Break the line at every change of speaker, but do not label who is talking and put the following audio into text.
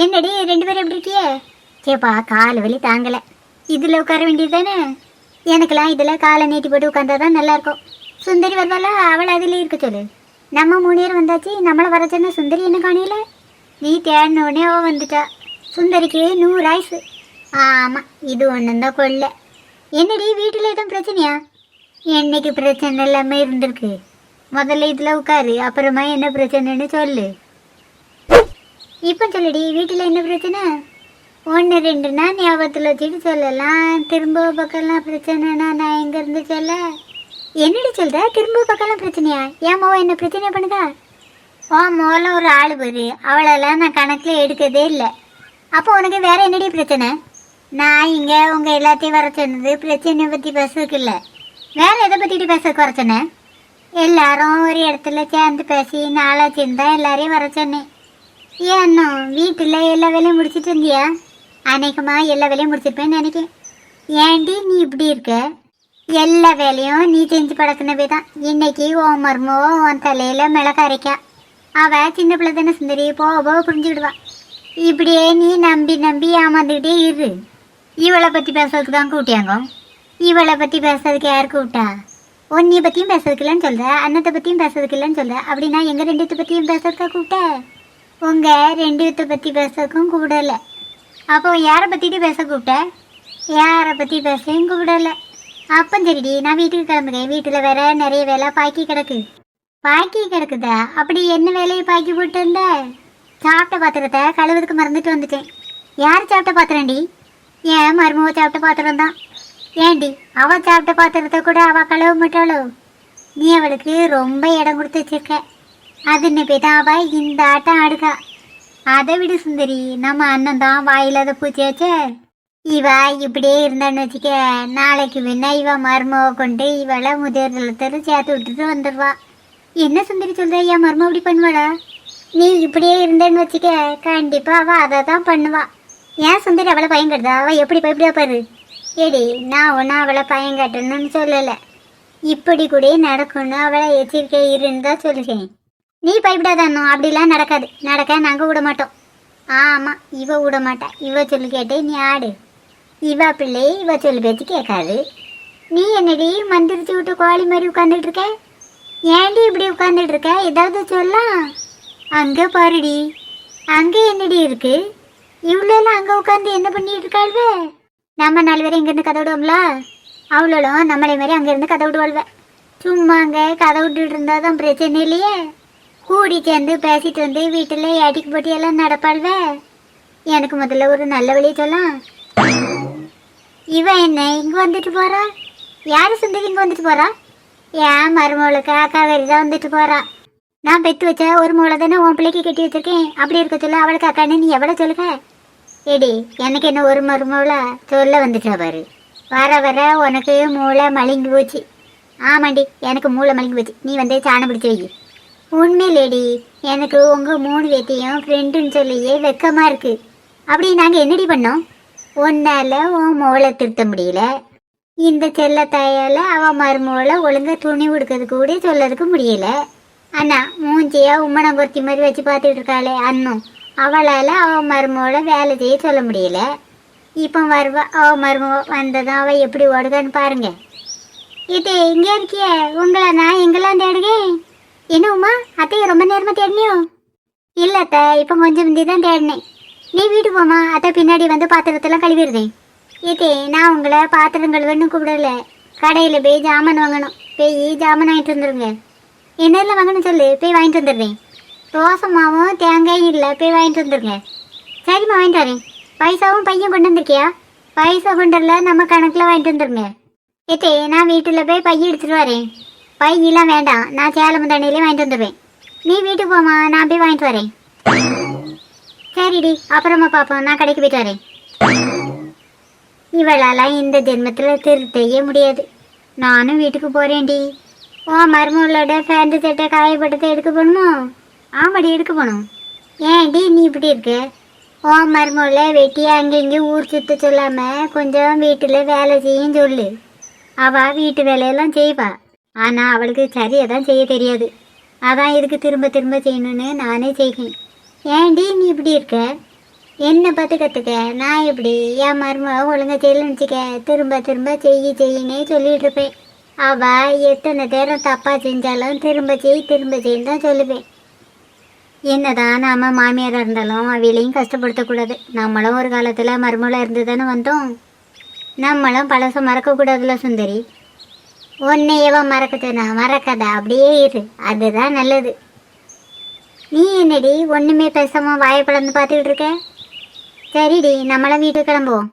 என்னடி ரெண்டு பேரும் எப்படி இருக்கியே? கேப்பா கால் வலி தாங்கலை. இதில் உட்கார வேண்டியது தானே? எனக்கெல்லாம் இதில் காலை நீட்டி போட்டு உட்காந்தா தான் நல்லாயிருக்கும். சுந்தரி வருவாளா, அவள் அதில் இருக்க சொல்லு. நம்ம 3 பேர் வந்தாச்சு, நம்மளை வர சொன்ன சுந்தரி என்ன காணியில? நீ தேடினோடனே அவள் வந்துட்டா. சுந்தரிக்கு 100 ஆயுசு. ஆமாம், இது ஒன்றும் தான் கொள்ள. என்னடி வீட்டில் எதுவும் பிரச்சனையா? என்னைக்கு பிரச்சனை எல்லாமே இருந்திருக்கு. முதல்ல இதில் உட்காரு, அப்புறமா என்ன பிரச்சனைன்னு சொல்லு. இப்போ சொல்லுடி, வீட்டில் என்ன பிரச்சனை? 1 2னா ஞாபகத்தில் வச்சுட்டு சொல்லலாம். திரும்ப பக்கம்லாம் பிரச்சனைனா நான் எங்கேருந்து சொல்ல? என்னடி சொல்கிற? திரும்ப பக்கம்லாம் பிரச்சனையா? ஏன் மோவ என்ன பிரச்சனை பண்ணுதா? மோல ஒரு ஆள் பேர், அவளெல்லாம் நான் கணக்கில் எடுக்கதே இல்லை. அப்போ உனக்கு வேறு என்னடி பிரச்சனை? நான் இங்கே உங்கள் எல்லாத்தையும் வர சொன்னது பிரச்சனையை பற்றி பேசுறதுக்கு இல்லை. வேறு எதை பற்றிட்டு பேசுறதுக்கு வர சொன்னேன்? எல்லாரும் ஒரு இடத்துல சேர்ந்து பேசி நாளாச்சு இருந்தால் எல்லாரையும் வர சொன்னேன். ஏன்னோ வீட்டில் எல்லா வேலையும் முடிச்சுட்டு இருந்தியா? அநேகமாக எல்லா வேலையும் முடிச்சிருப்பேன்னு நினைக்கிறேன். ஏன்டி நீ இப்படி இருக்க? எல்லா வேலையும் நீ செஞ்சு பழக்கினவே தான். இன்னைக்கு உன் மருமோ உன் தலையில் மிளகு அரைக்கா. அவள் சின்ன பிள்ளை தானே சுந்தரி, போக புரிஞ்சுக்கிடுவா. இப்படியே நீ நம்பி நம்பி ஏமாந்துக்கிட்டே இரு. இவளை பற்றி பேசுறதுக்கு தான் கூட்டியாங்க. இவளை பற்றி பேசுறதுக்கு யார் கூப்பிட்டா? உன்னைய பற்றியும் பேசுறதுக்கு இல்லைன்னு சொல்கிற, அன்னத்தை பற்றியும் பேசுறதுக்கு இல்லைன்னு சொல்கிற. அப்படின்னா எங்கள் 2 பேத்தை பற்றியும் பேசுறதுக்கா கூப்பிட்ட? உங்கள் 2 பேத்தை பற்றி பேசுறதுக்கும் கூப்பிடலை. அப்போ யாரை பற்றிட்டு பேச கூப்பிட்ட? யாரை பற்றி பேசவும் கூப்பிடலை. அப்போ சரிடி, நான் வீட்டுக்கு கிளம்புறேன். வீட்டில் வேற நிறைய வேலை பாக்கி கிடக்கு. பாக்கி கிடக்குதா? அப்படி என்ன வேலையை பாக்கி போட்டு இருந்த? சாப்பிட்ட பாத்திரத்தை கழுவுறதுக்கு மறந்துட்டு வந்துட்டேன். யார் சாப்பிட்ட பாத்திரம்டி? ஏன் மருமவ சாப்பிட்ட பாத்திரம் தான். ஏன்டி அவள் சாப்பிட்ட பாத்திரத்தை கூட அவள் கழுவ மாட்டாளோ? நீ அவளுக்கு ரொம்ப இடம் கொடுத்து வச்சிருக்க. அதுன்னு போய் தான் அவள் இந்த ஆட்டம் ஆடுக்கா. அதை விடு சுந்தரி, நம்ம அண்ணன் தான் வாயில்லாத பூச்சியாச்சே. இவ இப்படியே இருந்தான்னு வச்சுக்க, நாளைக்கு முன்ன இவ மருமவை கொண்டு இவளை முதியோர் இல்லத்துல சேர்த்து விட்டுட்டு வந்துடுவா. என்ன சுந்தரி சொல்ற? என் மருமவ இப்படி பண்ணுவாளா? நீ இப்படியே இருந்தேன்னு வச்சுக்க, கண்டிப்பா அவள் அதை தான் பண்ணுவா. ஏன் சுந்தரி அவளை பயம் கட்டுதா? அவள் எப்படி பயப்படியா பாரு. ஏடி, நான் ஒன்றும் அவளை பயம் கட்டணும்னு சொல்லலை. இப்படி கூட நடக்கும்னு அவளை எச்சரிக்கை இருந்தா சொல்லுறேன். நீ பயப்படாதானோ? அப்படிலாம் நடக்காது. நடக்க நாங்கள் விட மாட்டோம். ஆமாம், இவ விட மாட்டா. இவ சொல்லி கேட்டே நீ ஆடு. இவ பிள்ளை இவ சொல்லி பேச்சு கேட்காது. நீ என்னடி மந்திரிச்சு விட்டு கோழி மாதிரி உட்காந்துட்டு இருக்க? ஏன்டி இப்படி உட்காந்துட்டு இருக்க? ஏதாவது சொல்லலாம். அங்கே பாருடி, அங்கே என்னடி இருக்கு? இவ்வளோலாம் அங்கே உட்காந்து என்ன பண்ணிட்டு இருக்காள்வ? நம்ம 4 பேரும் இங்கேருந்து கதை விடுவோம்ல, அவ்வளோலாம் நம்மளே மாதிரி அங்கேருந்து கதை விடுவாள்வ. சும்மா அங்கே கதை விட்டுட்டு இருந்தால் தான் பிரச்சனை இல்லையே. கூடி சேர்ந்து பேசிட்டு வந்து வீட்டில் ஏட்டிக்கு போட்டி எல்லாம் நடப்பாள்வ. எனக்கு முதல்ல ஒரு நல்ல வழியை சொல்லலாம். இவன் என்ன இங்கே வந்துட்டு போகிறா? யார் சுந்தரி இங்கே வந்துட்டு போகிறா? ஏன் மருமகளுக்கு அக்கா வேறு தான் வந்துட்டு போகிறா. நான் பெற்று வச்ச ஒரு மூளை தானே உன் பிள்ளைக்கு கட்டி வச்சிருக்கேன். அப்படி இருக்க சொல்ல அவளுக்கு அக்கான்னு நீ எவ்வளோ சொல்லுங்க? ஏடி, எனக்கு என்ன ஒரு மருமவளா சொல்ல வந்துட்டா பாரு. வர வர உனக்கு மூளை மலிங்கி போச்சு. ஆமாண்டி, எனக்கு மூளை மலிங்கி போச்சு. நீ வந்து சாணம் பிடிச்சி வை. உண்மையிலேடி, எனக்கு உங்கள் 3 பேத்தையும் ஃப்ரெண்டுன்னு சொல்லியே வெக்கமாக இருக்குது. அப்படி நாங்கள் என்னடி பண்ணோம்? ஒன்றால் உன் மூளை திருத்த முடியல. இந்த செல்லத்தாயால் அவன் மருமகளை ஒழுங்காக துணி உடுக்கிறது கூட சொல்லறதுக்கு முடியல. அண்ணா மூஞ்சியா உம்மனங்குர்த்தி மாதிரி வச்சு பார்த்துட்டு இருக்காளே அண்ணும், அவளால் அவன் மருமகளை வேலை செய்ய சொல்ல முடியல. இப்போ வருவா அவன் மருமக வந்ததான் அவள் எப்படி ஓடுதான்னு பாருங்க. இது இங்கே இருக்கிய உங்களை நான் எங்கெல்லாம் தேடுகேன். என்ன உமா, அத்தையை ரொம்ப நேரமாக தேடினியோ? இல்லை அத்தை, இப்போ கொஞ்சம் முந்தி தான் தேடினேன். நீ வீட்டுக்கு போமா, அத்தை பின்னாடி வந்து பாத்திரத்தெல்லாம் கழுவிடுதேன். இது நான் உங்களை பாத்திரம் கழுவுன்னு கூப்பிடல. கடையில் போய் ஜாமான் வாங்கணும். போய் ஜாமான் வாங்கிட்டு வந்துடுங்க. என்னெல்லாம் வாங்கணும் சொல்லு, போய் வாங்கிட்டு வந்துடுறேன். தோசை மாவும் தேங்காயும் இல்லை, போய் வாங்கிட்டு வந்துடுங்க. சரிம்மா, வாங்கிட்டு வரேன். பைசாவும் பையன் கொண்டு வந்திருக்கியா? பைசா கொண்டு வரல, நம்ம கணக்கில் வாங்கிட்டு வந்துடுங்க. ஏத்தே, நான் வீட்டில் போய் பையன் எடுத்துகிட்டு வரேன். பையெல்லாம் வேண்டாம், நான் சேலம் தண்ணியிலே வாங்கிட்டு வந்துடுவேன். நீ வீட்டுக்கு போமா, நான் போய் வாங்கிட்டு வரேன். சரிடி, அப்புறமா பார்ப்போம். நான் கடைக்கு போயிட்டு வரேன். இவளாலாம் இந்த ஜென்மத்தில் திருத்தையே முடியாது. நானும் வீட்டுக்கு போகிறேன்டி. மருமகளோட பேண்ட் சட்டை காயப்பட்டதை எடுக்க போகணுமோ? ஆமாடி, எடுக்க போகணும். ஏன்டி நீ இப்படி இருக்கு? மருமகளை வெட்டி அங்கே இங்கே ஊர் சுற்ற சொல்லாமல் கொஞ்சம் வீட்டில் வேலை செய்யும் சொல்லு. அவள் வீட்டு வேலையெல்லாம் செய்வா. ஆனால் அவளுக்கு சரியாக தான் செய்ய தெரியாது. அதான் இதுக்கு திரும்ப திரும்ப செய்யணுன்னு நானே செய்கிறேன். ஏன்டி நீ இப்படி இருக்க? என்னை பார்த்து கற்றுக்க. நான் எப்படி என் மருமக ஒழுங்கா செய்யலன்னு வச்சுக்க, திரும்ப திரும்ப செய்யினே சொல்லிட்டு இருப்பேன். அவள் எத்தனை நேரம் தப்பாக செஞ்சாலும் திரும்ப செய்யின்னு தான் சொல்லுவேன். என்னதான் நாம் மாமியாராக இருந்தாலும் அவையிலையும் கஷ்டப்படுத்தக்கூடாது. நம்மளும் ஒரு காலத்தில் மருமகளாக இருந்து தானே வந்தோம். நம்மளும் பழசை மறக்கக்கூடாதுல்ல சுந்தரி. உன்னையவ மறக்கத்துனா மறக்காத, அப்படியே இரு, அதுதான் நல்லது. நீ என்னடி ஒன்றுமே பேசாமல் வாயை பிளந்து பார்த்துக்கிட்டு இருக்க? சரிடி, நம்மளாம் வீட்டுக்கு கிளம்புவோம்.